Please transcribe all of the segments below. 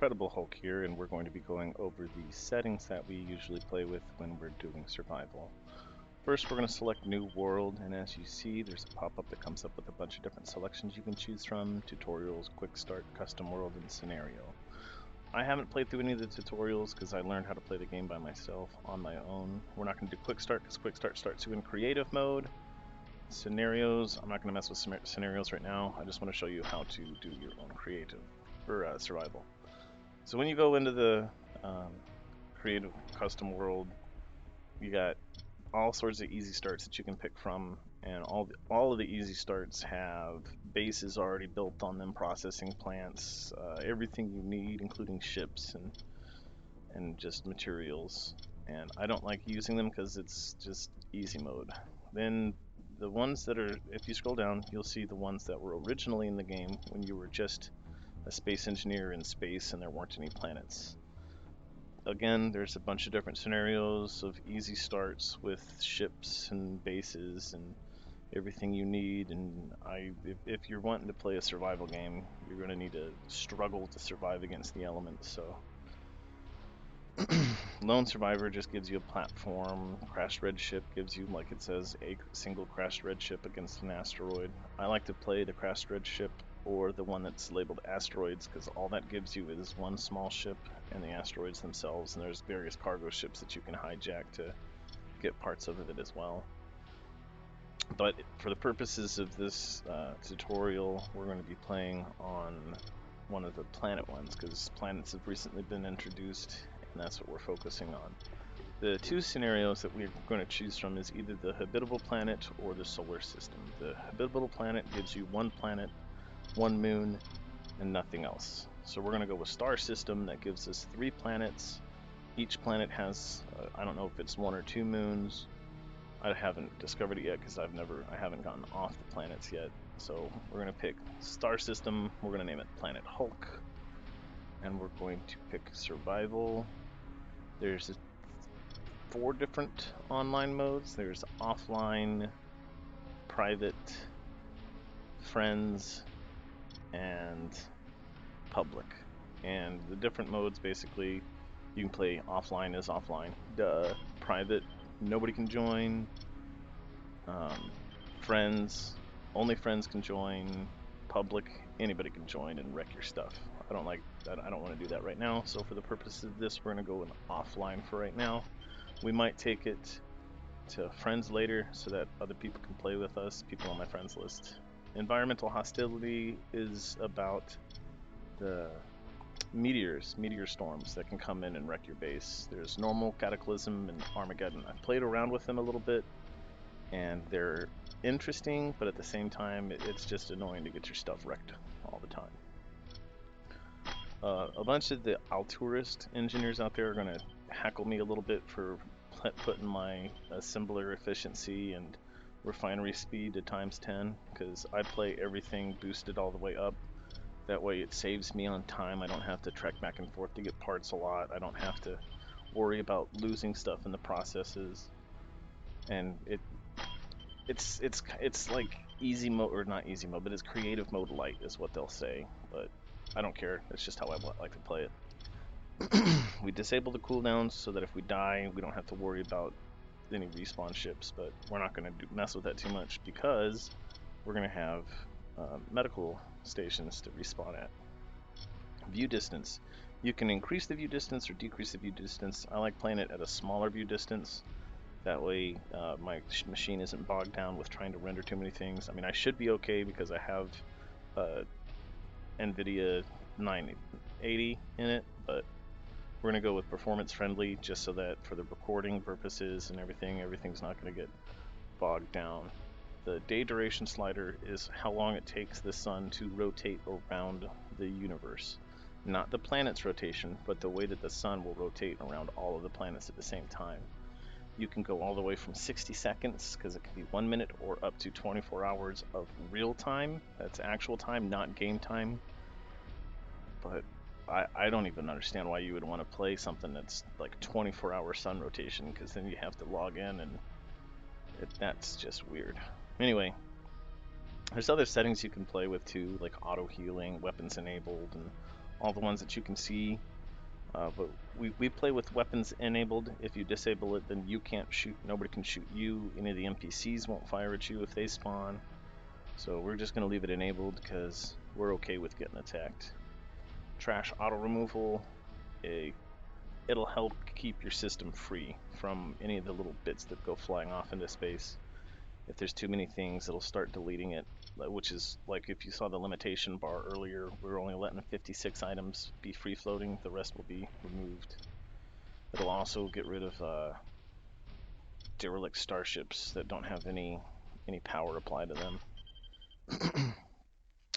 Incredible Hulk here, and we're going to be going over the settings that we usually play with when we're doing survival. First, we're going to select New World, and as you see, there's a pop-up that comes up with a bunch of different selections you can choose from: tutorials, quick start, custom world, and scenario. I haven't played through any of the tutorials because I learned how to play the game by myself on my own. We're not going to do quick start because quick start starts you in creative mode. Scenarios, I'm not going to mess with scenarios right now. I just want to show you how to do your own creative or survival. So when you go into the creative custom world, you got all sorts of easy starts that you can pick from, and all of the easy starts have bases already built on them, processing plants, everything you need, including ships and just materials. And I don't like using them because it's just easy mode. Then the ones that are, if you scroll down, you'll see the ones that were originally in the game when you were just a space engineer in space and there weren't any planets. Again, there's a bunch of different scenarios of easy starts with ships and bases and everything you need. And if you're wanting to play a survival game, you're going to need to struggle to survive against the elements. So Lone Survivor just gives you a platform. Crashed Red Ship gives you, like it says, a single crashed red ship against an asteroid. I like to play the crashed red ship or the one that's labeled asteroids, because all that gives you is one small ship and the asteroids themselves, and there's various cargo ships that you can hijack to get parts of it as well. But for the purposes of this tutorial, we're going to be playing on one of the planet ones, because planets have recently been introduced, and that's what we're focusing on. The two scenarios that we're going to choose from is either the habitable planet or the solar system. The habitable planet gives you one planet, one moon, and nothing else. So we're going to go with star system. That gives us 3 planets. Each planet has, I don't know if it's 1 or 2 moons. I haven't discovered it yet because I haven't gotten off the planets yet. So we're going to pick star system. We're going to name it Planet Hulk. And we're going to pick survival. There's 4 different online modes. There's offline, private, friends, and public. And the different modes, basically, you can play offline as offline. Private, nobody can join. Friends, only friends can join. Public, anybody can join and wreck your stuff. I don't like that. I don't want to do that right now. So for the purposes of this, we're going to go in offline for right now. We might take it to friends later so that other people can play with us, people on my friends list. Environmental hostility is about the meteor storms that can come in and wreck your base. There's normal, cataclysm, and Armageddon. I've played around with them a little bit, and they're interesting, but at the same time, it's just annoying to get your stuff wrecked all the time. A bunch of the Altourist engineers out there are going to heckle me a little bit for putting my assembler efficiency and refinery speed to ×10, because I play everything boosted all the way up. That way it saves me on time. I don't have to trek back and forth to get parts a lot. I don't have to worry about losing stuff in the processes. And it's like easy mode, or not easy mode, but it's creative mode light is what they'll say. But I don't care. It's just how I like to play it. We disable the cooldowns so that if we die, we don't have to worry about any respawn ships, but we're not going to mess with that too much because we're going to have medical stations to respawn at. View distance. You can increase the view distance or decrease the view distance. I like playing it at a smaller view distance. That way my machine isn't bogged down with trying to render too many things. I mean, I should be okay because I have NVIDIA 980 in it, but we're going to go with performance friendly just so that for the recording purposes and everything's not going to get bogged down. The day duration slider is how long it takes the sun to rotate around the universe. Not the planet's rotation, but the way that the sun will rotate around all of the planets at the same time. You can go all the way from 60 seconds, because it can be 1 minute, or up to 24 hours of real time. That's actual time, not game time. But I don't even understand why you would want to play something that's like 24-hour sun rotation, because then you have to log in, and that's just weird. Anyway, there's other settings you can play with too, like auto healing, weapons enabled, and all the ones that you can see. But we play with weapons enabled. If you disable it, then you can't shoot. Nobody can shoot you. Any of the NPCs won't fire at you if they spawn. So we're just going to leave it enabled because we're okay with getting attacked. Trash auto removal. It'll help keep your system free from any of the little bits that go flying off into space. If there's too many things, it'll start deleting it, which is like if you saw the limitation bar earlier, we're only letting 56 items be free floating, the rest will be removed. It'll also get rid of derelict starships that don't have any power applied to them.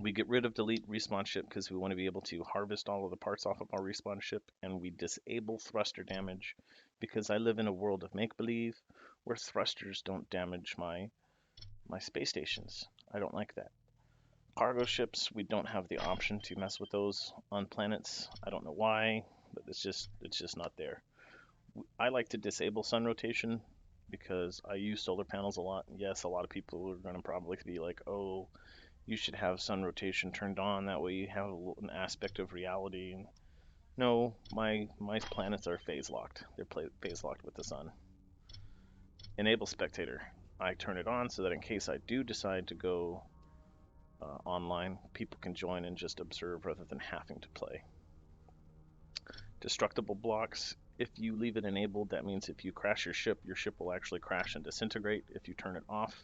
We get rid of delete respawn ship because we want to be able to harvest all of the parts off of our respawn ship, and we disable thruster damage because I live in a world of make-believe where thrusters don't damage my space stations. I don't like that. Cargo ships, we don't have the option to mess with those on planets. I don't know why, but it's just not there. I like to disable sun rotation because I use solar panels a lot. Yes, a lot of people are going to probably be like, oh, you should have sun rotation turned on. That way you have an aspect of reality. And no, my planets are phase locked. They're phase locked with the sun. Enable Spectator. I turn it on so that in case I do decide to go online, people can join and just observe rather than having to play. Destructible blocks. If you leave it enabled, that means if you crash your ship will actually crash and disintegrate. If you turn it off,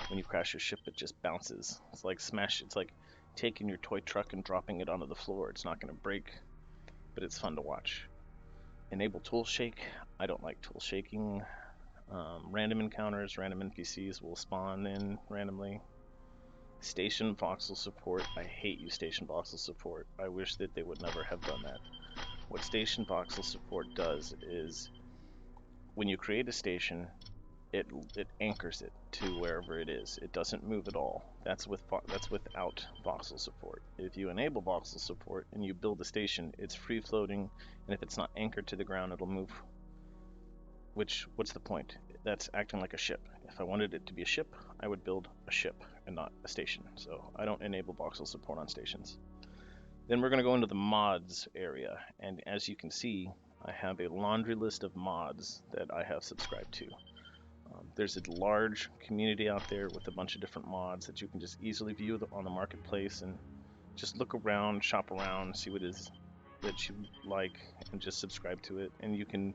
when you crash your ship, it just bounces. It's like it's like taking your toy truck and dropping it onto the floor. It's not going to break, but it's fun to watch. Enable tool shake. I don't like tool shaking. Random encounters, random NPCs will spawn in randomly. Station voxel support. I hate you, station voxel support. I wish that they would never have done that. What station voxel support does is when you create a station, it anchors it to wherever it is. It doesn't move at all. That's without voxel support. If you enable voxel support and you build a station, it's free floating, and if it's not anchored to the ground, it'll move. What's the point? That's acting like a ship. If I wanted it to be a ship, I would build a ship and not a station. So I don't enable voxel support on stations. Then we're going to go into the mods area, and as you can see, I have a laundry list of mods that I have subscribed to. There's a large community out there with a bunch of different mods that you can just easily view on the marketplace and just look around, shop around, see what it is that you like, and just subscribe to it. And you can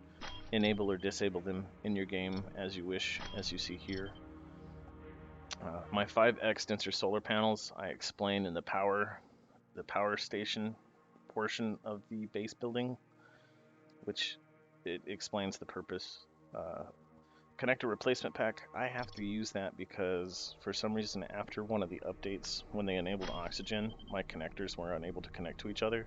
enable or disable them in your game as you wish, as you see here. My 5x denser solar panels I explain in the power station portion of the base building, which it explains the purpose. Connector replacement pack, I have to use that because for some reason after one of the updates, when they enabled oxygen, my connectors were unable to connect to each other.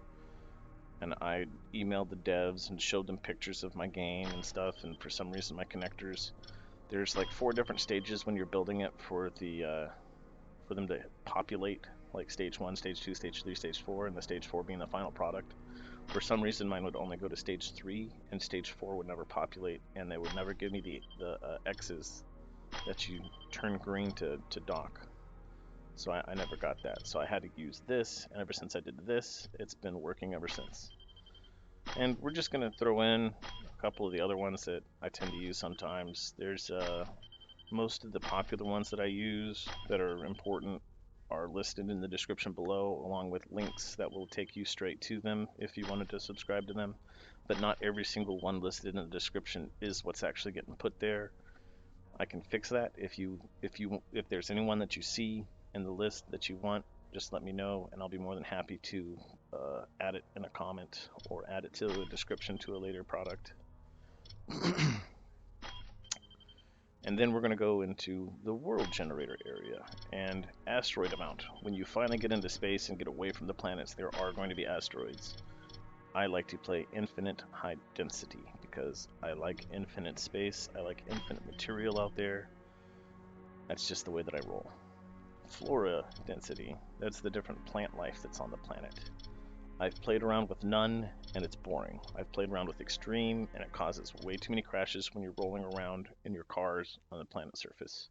And I emailed the devs and showed them pictures of my game and stuff, and for some reason my connectors, there's like 4 different stages when you're building it for them to populate, like stage 1, stage 2, stage 3, stage 4, and the stage 4 being the final product. For some reason mine would only go to stage 3 and stage 4 would never populate, and they would never give me the X's that you turn green to dock. So I never got that. So I had to use this, and ever since I did this, it's been working ever since. And we're just going to throw in a couple of the other ones that I tend to use sometimes. There's most of the popular ones that I use that are important are listed in the description below, along with links that will take you straight to them if you wanted to subscribe to them. But not every single one listed in the description is what's actually getting put there. I can fix that. If there's anyone that you see in the list that you want, just let me know, and I'll be more than happy to add it in a comment or add it to the description to a later product. And then we're going to go into the world generator area and asteroid amount. When you finally get into space and get away from the planets, there are going to be asteroids. I like to play infinite high density because I like infinite space. I like infinite material out there. That's just the way that I roll. Flora density. That's the different plant life that's on the planet. I've played around with none, and it's boring. I've played around with extreme, and it causes way too many crashes when you're rolling around in your cars on the planet surface.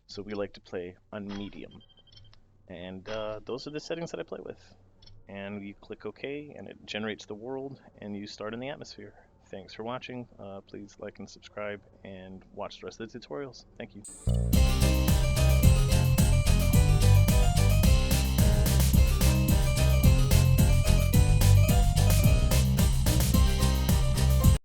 So we like to play on medium. And those are the settings that I play with. and you click OK, and it generates the world, and you start in the atmosphere. Thanks for watching. Please like and subscribe, and watch the rest of the tutorials. Thank you.